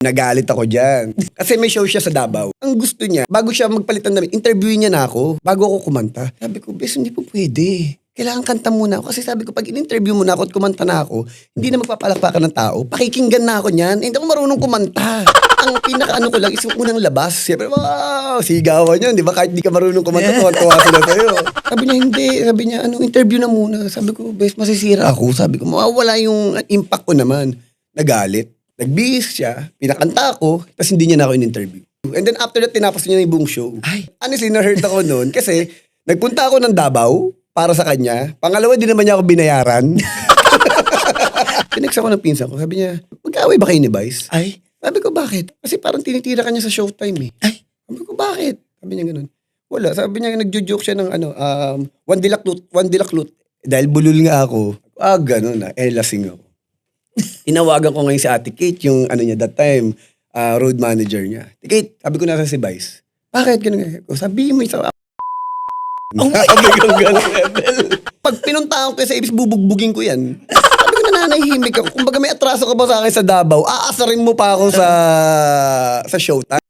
Nagalit ako dyan. Kasi may show siya sa Davao. Ang gusto niya, bago siya magpalitan namin, interviewin niya na ako bago ako kumanta. Sabi ko, bes, hindi po pwede. Kailangan kanta muna ako. Kasi sabi ko, pag in-interview mo na ako at kumanta na ako, hindi na magpapalakpakan ng tao. Pakikinggan na ako niyan. Hindi ako marunong kumanta. Ang pinaka-ano ko lang is yung unang labas. Siyempre, wow, sigawan yun. Di ba? Kahit di ka marunong kumanta, tuwa sila sa'yo. Sabi niya, hindi. Sabi niya, interview na muna. Sabi ko, bes, masisira ako. Sabi ko, mawawala yung impact ko naman. Nagalit. Nagbihis siya, pinakanta ako, tapos hindi niya na ako in-interview. And then after that, tinapos niya na yung buong show. Ay. Honestly, na-hurt ako noon kasi nagpunta ako ng Davao para sa kanya. Pangalawa, di naman niya ako binayaran. Tinext ako ng pinsan ko. Sabi niya, mag-away ba kayo ni Vice? Ay. Sabi ko, bakit? Kasi parang tinitira ka niya sa showtime eh. Ay. Sabi ko, bakit? Sabi niya ganun. Wala. Sabi niya, nagjo-joke siya ng one dilaklut. Dahil bulol nga ako. Ganun na. Lasing ako. Tinawagan ko ngayon si Ate Kate, yung niya that time, road manager niya. Kate, sabi ko nasa si Vice. Bakit ganun? Sabi mo isa. Sabi ko ganun. Pag pinuntahan ko sa Ibis, bubugbugin ko yan. Sabi ko nananahimik ako. Kumbaga may atraso ka ba sa akin sa Davao, aasarin mo pa ako sa showtime.